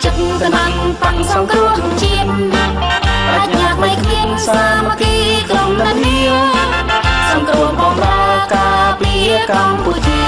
ចិត្តតំណាងបាំងសង្គ្រោះជាតិប្រាជ្ញាមិនគ្មានសាមគ្គីក្រុមនានាសង្គ្រោះបម្រើការពារកម្ពុជា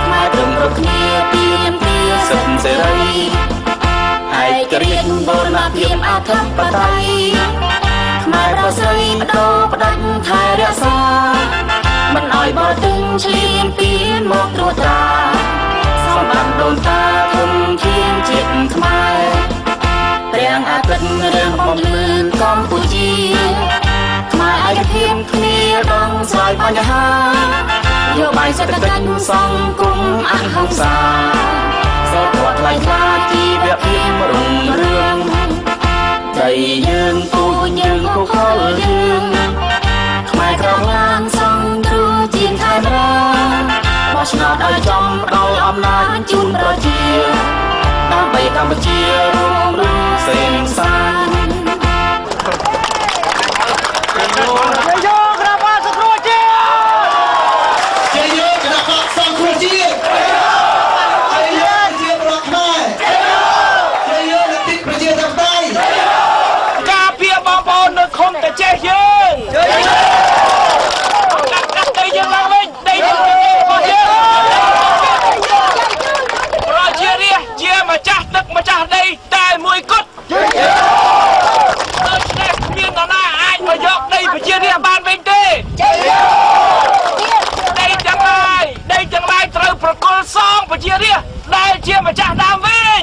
ខ្មែរព្រមគ្រប់គ្នាពីមទាសិទ្ធិសេរីឯករាជ្យបូរណភាពអធិបតេយ្យខ្មែរប្រស្រីបដូរផ្ដាច់ថែរក្សាមិនឲ្យបរទិញឈ្លានពានមកត្រួតត្រាសម្បត្តិដូនតាធំធានជាតិខ្មែរព្រះអាទិត្យរឿងបំលឿនកម្ពុជាខ្មែរឯកភាពគ្នាដងស្រាយបញ្ហាយោបាយសេដ្ឋកិច្ចសង្គមអហិង្សាសិលធម៌ថ្លៃថ្លាជីវភាពរុងរឿងใจយើងពូជយើងកុសលយើងខ្មែរក្រមឡានសង្គ្រោះជាងខេមរាបោះឆ្នោតឲ្យចំផ្ដល់អំណាចជូនប្រជាដើម្បីកម្ពុជារួមរស់សេនសានយកគណៈបកសង្គ្រោះជាតិជាយកគណៈបកសង្គ្រោះជាតិជាយកជាប្រកខ្មែរជាយកលទ្ធិប្រជាធិបតេយ្យការពារបងប្អូននៅឃុំតាចេះយើងដីយើងឡើងវិញដីយើងរបស់យើងប្រជារាស្ត្រជាម្ចាស់ទឹកម្ចាស់ដីតែមួយគត់ដូច្នេះមាននរណាអាចមកយកដីប្រជារាស្ត្របានវិញទេដីទាំងឡាយត្រូវប្រគល់សងប្រជារាស្ត្រដែលជាម្ចាស់ដើមវិញ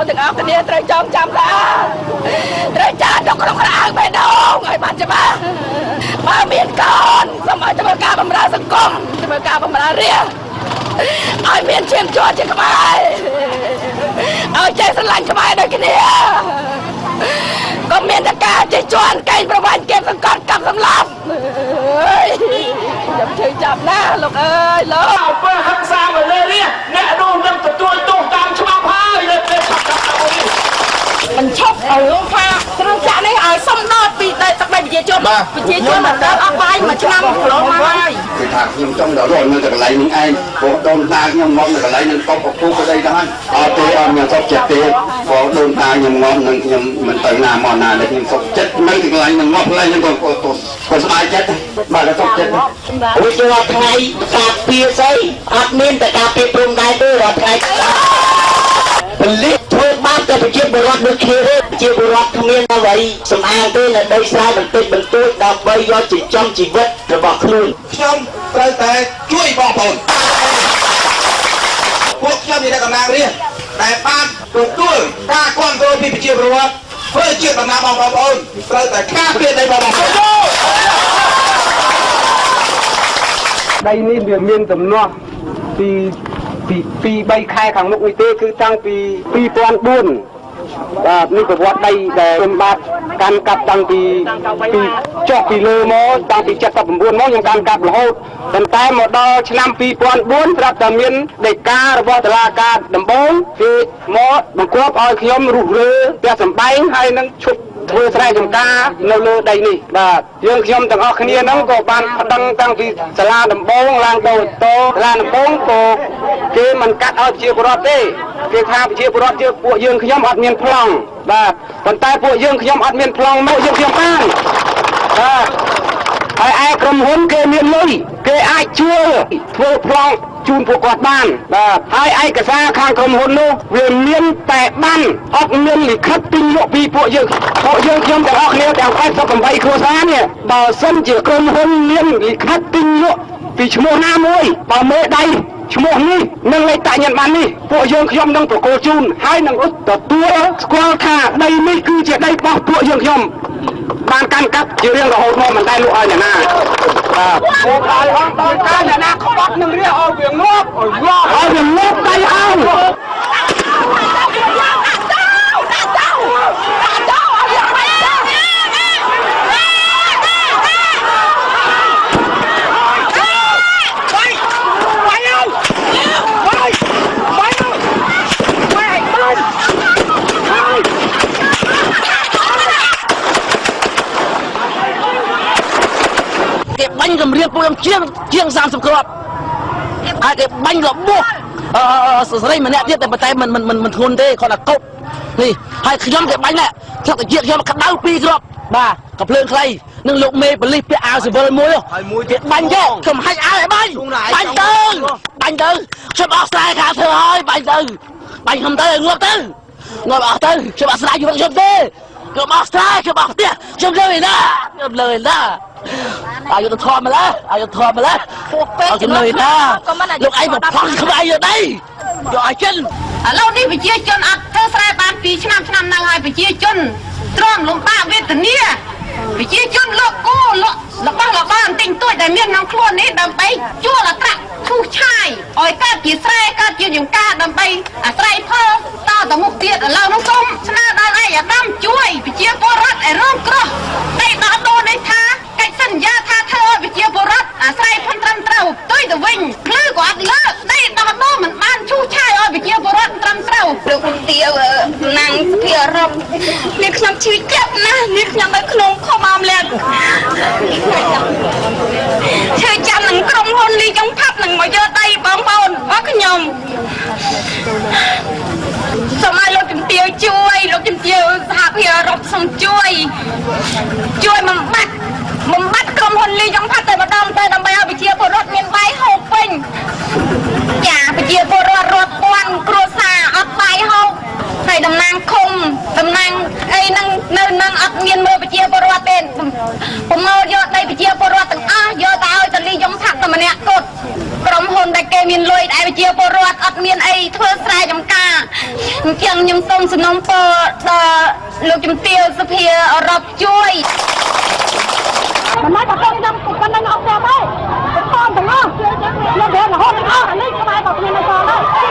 ទាំងអស់គ្នាត្រូវចងចាំថាត្រូវចាទុកក្នុងក្រៅបេះដូងឲ្យបានច្បាស់បើមានកូនសូមឲ្យធ្វើការបម្រើសង្គមធ្វើការបម្រើរាស្ត្រឲ្យមានឈាមជ័រជាខ្មែរឲ្យចេះស្រឡាញ់ខ្មែរដូចគ្នាក៏មានតែការជិះជាន់កេងប្រវ័ញ្ចគេសង្កត់កាប់សម្លាប់ខ្ញុំជឿចាប់ណាលោកអើយលោកអំពើហិង្សាមកលើរាស្ត្រអ្នកនោះនឹងទទួលទោសតាមច្បាប់ហើយលើកឆាប់មិនឈប់ឲ្យលោកថាគ្រឿងចាក់នេះឲ្យសុំដកពីទឹកដីប្រជាជនមិនដល់អស់បាយមួយឆ្នាំកន្លងមកហើយគឺថាខ្ញុំចង់ដល់រត់នៅកន្លែងនេះឯងព្រោះដូនតាខ្ញុំមកនៅកន្លែងនឹងតបពុកស្ដីទៅហើយអត់ទេអត់មានសុខចិត្តទេព្រោះដូនតាខ្ញុំមកនឹងខ្ញុំមិនទៅណាមកណាទេខ្ញុំសុខចិត្តនៅកន្លែងនឹងមកកន្លែងនឹងក៏ស្បាយចិត្តបាទសុខចិត្តអូយរាល់ថ្ងៃការពារស្អីអត់មានតែការពារព្រំដែនទេរាល់ថ្ងៃពលិធ្វើបាបទៅប្រជាពលរដ្ឋដូចគ្នាទេប្រជាពលរដ្ឋគ្មានអ្វីសម្អាងទេនៅដីស្រែបន្តិចបន្តួចដើម្បីយកចិញ្ចឹមជីវិតរបស់ខ្លួនខ្ញុំត្រូវតែជួយបងប្អូនពួកខ្ញុំជាអ្នកតំណាងរាស្ត្រដែលបានទទួលការគ្រប់គ្រងពីប្រជាពលរដ្ឋធ្វើជាតំណាងបងប្អូនត្រូវតែការពារដីបងប្អូនដីនេះវាមានដំណោះពី3ខែខាងមុខនេះទេគឺតាំងពី2004បាទនេះប្រវត្តិដីដែលខ្ញុំបាទកាន់កាប់តាំងពីចុះពីលើមកតាំងពី79មកខ្ញុំកាន់កាប់រហូតប៉ុន្តែមកដល់ឆ្នាំ2004ប្រាប់តែមានដីការបស់តុលាការដំបូងគេមកបង្គាប់ឲ្យខ្ញុំរុះរើផ្ទះសម្បែងហើយនឹងឈប់ធ្វើស្រែចម្ការនៅលើដីនេះបាទយើងខ្ញុំទាំងអស់គ្នាហ្នឹងក៏បានប្តឹងតាំងពីសាលាដំបងឡើងទៅសាលាដំបងក៏គេមិនកាត់ឲ្យប្រជាពលរដ្ឋទេគេថាប្រជាពលរដ្ឋពួកយើងខ្ញុំអត់មានប្លង់បាទប៉ុន្តែពួកយើងខ្ញុំអត់មានប្លង់មកយើងខ្ញុំបានបាទហើយឯក្រុមហ៊ុនគេមានលុយគេអាចជួលធ្វើប្លង់ជូនពួកគាត់បានបាទហើយឯកសារខាងក្រុមហ៊ុននោះវាមានតែបានអត់មានលិខិតទិញលក់ពីពួកយើងខ្ញុំទាំងអស់គ្នាទាំង88គ្រួសារនេះបើសិនជាក្រុមហ៊ុនមានលិខិតទិញលក់ពីឈ្មោះណាមួយបើមេដៃ ឈ្មោះនេះនឹងលេខតាញ៉ាំបាននេះពួកយើងខ្ញុំនឹងប្រកល់ជូនហើយនឹងទទួលស្គាល់ថាដីនេះគឺជាដីរបស់ពួកយើងខ្ញុំបានកាន់កាប់ជារៀងរហូតមកមិនដែលលក់ឲ្យអ្នកណាបាទពួកឲ្យអត់ដល់ការអ្នកណាក្បត់នឹងរៀបឲ្យវាងាប់ឲ្យវាងាប់ដៃអោបាញ់កម្រៀបពួកខ្ញុំជាង30គ្រាប់ហើយគេបាញ់របួសស្រីម្នាក់ទៀតតែប៉ុន្តែមិនធ្ងន់ទេគាត់តែកុបនេះហើយខ្ញុំគេបាញ់ដែរស្លឹកតាជាតិខ្ញុំក្តៅ2គ្រាប់បាទកំភ្លើងខ្លីនឹងលោកមេប៉ូលីសពាក់អាវស៊ីវិលមួយគេបាញ់យកខ្ញុំហាច់អាវឲ្យបាញ់ទៅខ្ញុំអស់ស្រ័យខាធ្វើហើយបាញ់ខ្ញុំទៅងាប់ទៅងាប់អស់ទៅខ្ញុំអស់ស្រ័យខ្ញុំទេខ្ញុំអស់ស្រ័យខ្ញុំអស់ផ្ទះខ្ញុំលើណាអាយុធម្មឡាពួកពេកជំនួយណាលោកឯងមកផឹងក្បែរយកដីយកឲ្យចិនឥឡូវនេះប្រជាជនអត់ធ្វើស្រែបាន2ឆ្នាំហ្នឹងហើយប្រជាជនទ្រាំលំបាកវេទនាប្រជាជនលោកគោរបស់បានទិញទួយដែលមានក្នុងខ្លួននេះដើម្បីជួលអត្រាឈូសឆាយឲ្យកើតជាស្រែកើតជាចំការដើម្បីអាស្រ័យផលតទៅមុខទៀតឥឡូវនោះសូមស្នើដល់ឯកឧត្តមជួយប្រជាពលរដ្ឋឲ្យរងគ្រោះដីដោះដូរនេះថាកិច្ចសន្យាថាធ្វើឲ្យប្រជាពលរដ្ឋអាស្រ័យផលត្រឹមត្រូវទុយទៅវិញភ្លឺក៏អត់លើកដីដោះដូរមិនបានឈូសឆាយឲ្យប្រជាពលរដ្ឋត្រឹមត្រូវលោកគុំទាវណាំងសភាអឺរ៉ុបនេះខ្ញុំឈឺចាប់ណាស់នេះខ្ញុំនៅក្នុងខំអមលាក់ឈឺចាប់នឹងក្រុមហ៊ុនលីយ៉ុងផាប់នឹងមកយកដីបងប្អូនរបស់ខ្ញុំសូមឲ្យលោកជំទាវជួយលោកជំទាវសហភាពអឺរ៉ុបសូមជួយបំបត្តិក្រុមហ៊ុនលីយ៉ុងផាប់តែម្ដងទៅដើម្បីឲ្យប្រជាពលរដ្ឋមានបាយហូបវិញចាប្រជាពលរដ្ឋរាប់ពាន់គ្រួសារអត់បាយហូបហើយតំណាងឃុំតំណាងអីហ្នឹងនៅនឹងអត់មានមើលប្រជាពលរដ្ឋទេប្រមូលយកដីប្រជាពលរដ្ឋទាំងអស់យកទៅឲ្យតលីយ៉ុងផាប់តែម្នាក់គត់ក្រុមហ៊ុនដែលគេមានលុយដែលប្រជាពលរដ្ឋអត់មានអីធ្វើស្រែចម្ការអញ្ចឹងខ្ញុំសូមសំណូមពរដល់លោកជំទាវសភាអឺរ៉ុបជួយមិនមកតែខ្ញុំប៉ុណ្ណឹងអត់ទេទេបងទាំងអស់លោករហូតទាំងអស់នេះក្បែរបងខ្ញុំមកដល់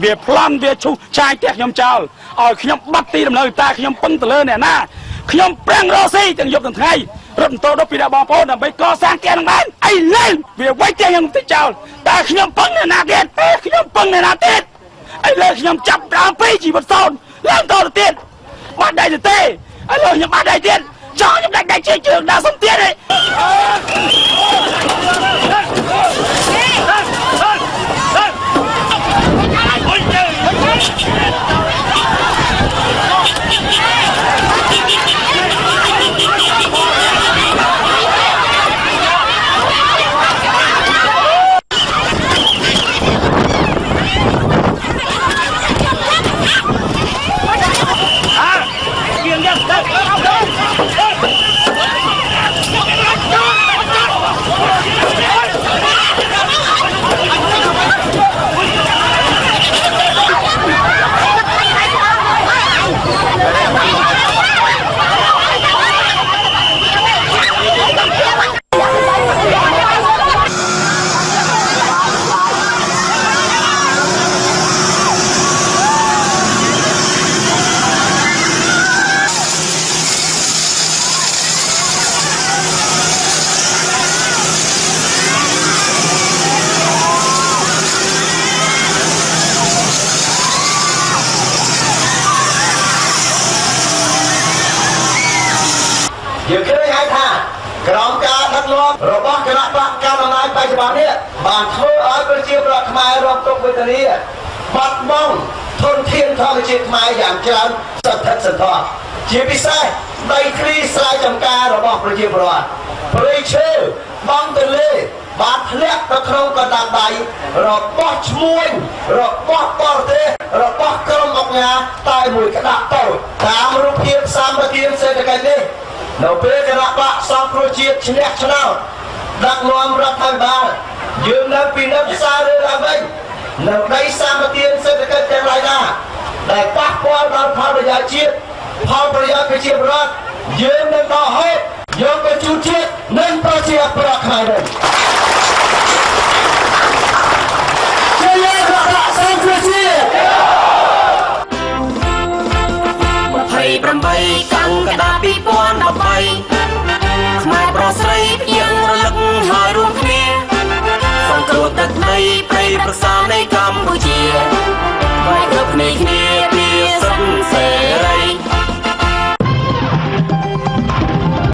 វាប្លន់វាឈូសឆាយផ្ទះខ្ញុំចោលឲ្យខ្ញុំបាត់ទីដំណើរតាខ្ញុំពឹងទៅលើអ្នកណាខ្ញុំប្រាំងរស់ស៊ីទាំងយប់ទាំងថ្ងៃរត់ម៉ូតូដល់ពីដល់បងប្អូនដើម្បីកសាងគេនឹងបានអីលេងវាវាយផ្ទះខ្ញុំទៅចោលតែខ្ញុំពឹងអ្នកណាទៀតខ្ញុំពឹងអ្នកណាទៀតអីលើខ្ញុំចាប់ដើមពីជីវិតសូន្យឡើងតទៅទៀតបាត់ដៃទៅទេឥឡូវខ្ញុំបាត់ដៃទៀតចង់ខ្ញុំដាច់ដៃជើងដល់សុំទៀតឯងយើងឃើញហើយថាក្រមការដឹកនាំរបស់គណៈបកកណ្ដាលអំណាចបច្ចុប្បន្ននេះបានធ្វើឲ្យប្រជាពលរដ្ឋខ្មែររងទុក្ខវេទនាបាត់បង់ធនធានធម្មជាតិខ្មែរយ៉ាងច្រើនសន្ធឹកសន្ធាប់ជាពិសេសដីធ្លីស្រែចម្ការរបស់ប្រជាពលរដ្ឋព្រៃឈើបឹងទន្លេបានធ្លាក់ទៅក្នុងកណ្ដាលដៃរបស់ឈ្មួញរបស់បរទេសរបស់ក្រុមអង្គការតែមួយក្តាប់តូចតាមរូបភាពសម្បទានសេដ្ឋកិច្ចនេះនៅពេលគណៈបកសង្គ្រោះជាតិឈ្នះឆ្នោតដឹកនាំរដ្ឋាភិបាលយើងនៅពីនៅផ្សាររឿងឡើងវិញនៅដីសម្បទានសេដ្ឋកិច្ចទាំងឡាយណាដែលប៉ះពាល់ដល់ផលប្រយោជន៍ជាតិផលប្រយោជន៍ប្រជាពលរដ្ឋយើងនឹងដកហូតយកទៅជូនជាតិនិងប្រជាពលរដ្ឋខ្មែរវិញជាយើងគណៈបកសង្គ្រោះជាតិ28កង្កដា2013ខ្មែរប្រុសស្រីភ្ញៀងរលឹកហើយរួមគ្នាសង្គ្រោះទឹកដីព្រៃព្រឹក្សានៃកម្ពុជាខ្មែរគ្រប់គ្នា